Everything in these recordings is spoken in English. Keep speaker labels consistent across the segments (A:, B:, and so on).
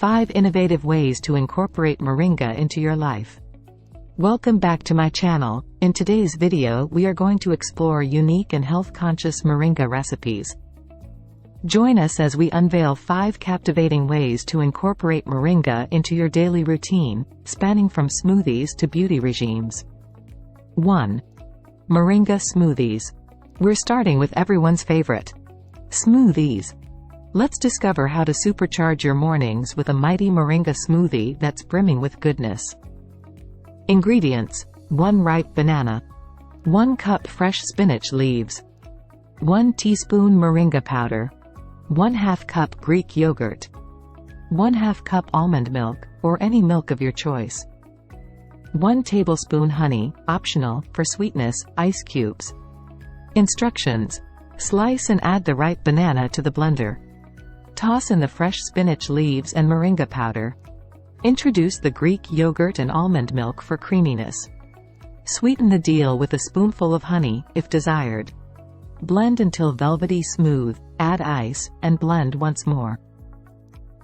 A: 5 innovative ways to incorporate moringa into your life. Welcome back to my channel. In today's video we are going to explore unique and health-conscious moringa recipes. Join us as we unveil 5 captivating ways to incorporate moringa into your daily routine, spanning from smoothies to beauty regimes. 1. Moringa smoothies. We're starting with everyone's favorite, smoothies. Let's discover how to supercharge your mornings with a mighty moringa smoothie that's brimming with goodness. Ingredients: 1 ripe banana, 1 cup fresh spinach leaves, 1 teaspoon moringa powder, 1/2 cup Greek yogurt, 1/2 cup almond milk, or any milk of your choice, 1 tablespoon honey, optional, for sweetness, ice cubes. Instructions: slice and add the ripe banana to the blender. Toss in the fresh spinach leaves and moringa powder. Introduce the Greek yogurt and almond milk for creaminess. Sweeten the deal with a spoonful of honey, if desired. Blend until velvety smooth, add ice, and blend once more.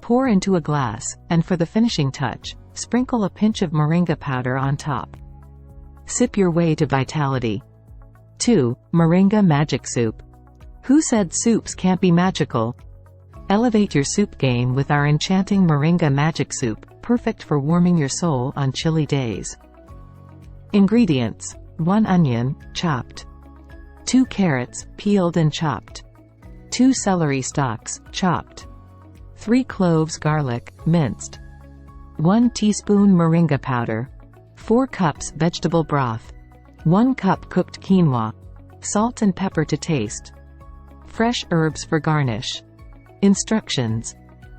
A: Pour into a glass, and for the finishing touch, sprinkle a pinch of moringa powder on top. Sip your way to vitality. 2. Moringa magic soup. Who said soups can't be magical? Elevate your soup game with our enchanting moringa magic soup, perfect for warming your soul on chilly days. Ingredients: 1 onion, chopped, 2 carrots, peeled and chopped, 2 celery stalks, chopped, 3 cloves garlic, minced, 1 teaspoon moringa powder, 4 cups vegetable broth, 1 cup cooked quinoa, salt and pepper to taste, fresh herbs for garnish. Instructions: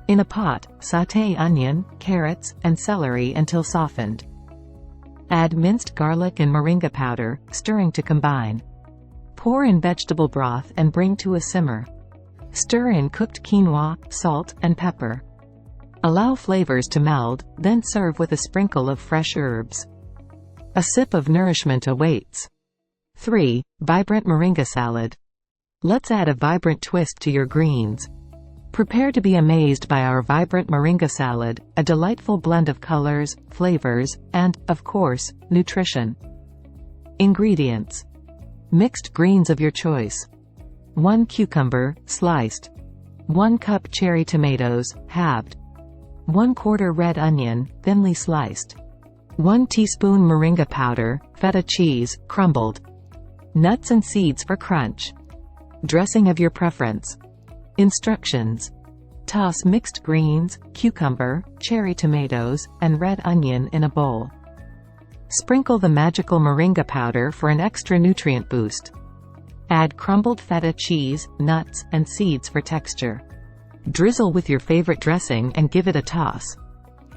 A: in a pot, sauté onion, carrots, and celery until softened. Add minced garlic and moringa powder, stirring to combine. Pour in vegetable broth and bring to a simmer. Stir in cooked quinoa, salt, and pepper. Allow flavors to meld, then serve with a sprinkle of fresh herbs. A sip of nourishment awaits. 3. Vibrant moringa salad. Let's add a vibrant twist to your greens. Prepare to be amazed by our vibrant moringa salad, a delightful blend of colors, flavors, and, of course, nutrition. Ingredients: mixed greens of your choice, 1 cucumber, sliced, 1 cup cherry tomatoes, halved, 1/4 red onion, thinly sliced, 1 teaspoon moringa powder, feta cheese, crumbled, nuts and seeds for crunch. Dressing of your preference. Instructions: toss mixed greens, cucumber, cherry tomatoes, and red onion in a bowl. Sprinkle the magical moringa powder for an extra nutrient boost. Add crumbled feta cheese, nuts, and seeds for texture. Drizzle with your favorite dressing and give it a toss.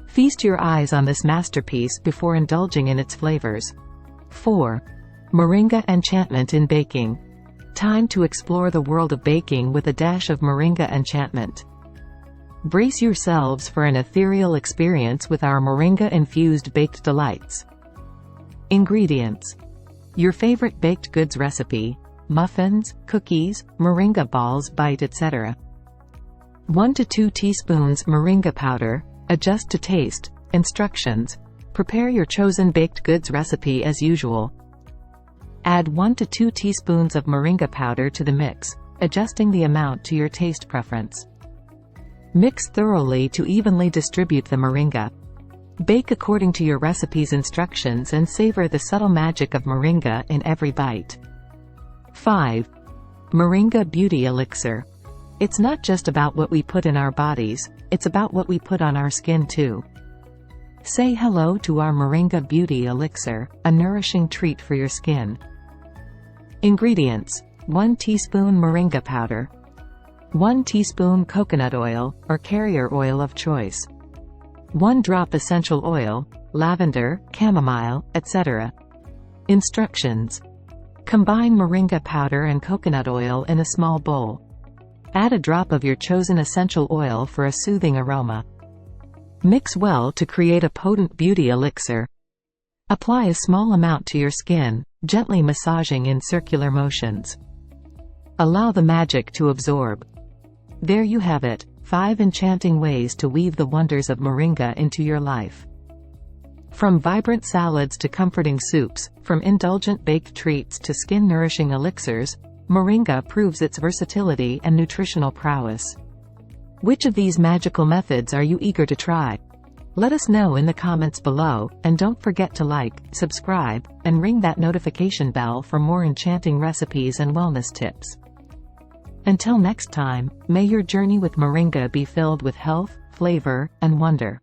A: Feast your eyes on this masterpiece before indulging in its flavors. 4. Moringa enchantment in baking. Time to explore the world of baking with a dash of moringa enchantment. Brace yourselves for an ethereal experience with our moringa-infused baked delights. Ingredients: your favorite baked goods recipe, muffins, cookies, moringa balls, bite, etc. 1 to 2 teaspoons moringa powder, adjust to taste. Instructions: prepare your chosen baked goods recipe as usual. Add 1 to 2 teaspoons of moringa powder to the mix, adjusting the amount to your taste preference. Mix thoroughly to evenly distribute the moringa. Bake according to your recipe's instructions and savor the subtle magic of moringa in every bite. 5. Moringa beauty elixir. It's not just about what we put in our bodies, it's about what we put on our skin too. Say hello to our moringa beauty elixir, a nourishing treat for your skin. Ingredients: 1 teaspoon moringa powder, 1 teaspoon coconut oil, or carrier oil of choice, 1 drop essential oil, lavender, chamomile, etc. Instructions: combine moringa powder and coconut oil in a small bowl. Add a drop of your chosen essential oil for a soothing aroma. Mix well to create a potent beauty elixir. Apply a small amount to your skin, gently massaging in circular motions. Allow the magic to absorb. There you have it, 5 enchanting ways to weave the wonders of Moringa into your life. From vibrant salads to comforting soups, from indulgent baked treats to skin-nourishing elixirs, Moringa proves its versatility and nutritional prowess. Which of these magical methods are you eager to try? Let us know in the comments below, and don't forget to like, subscribe, and ring that notification bell for more enchanting recipes and wellness tips. Until next time, may your journey with Moringa be filled with health, flavor, and wonder.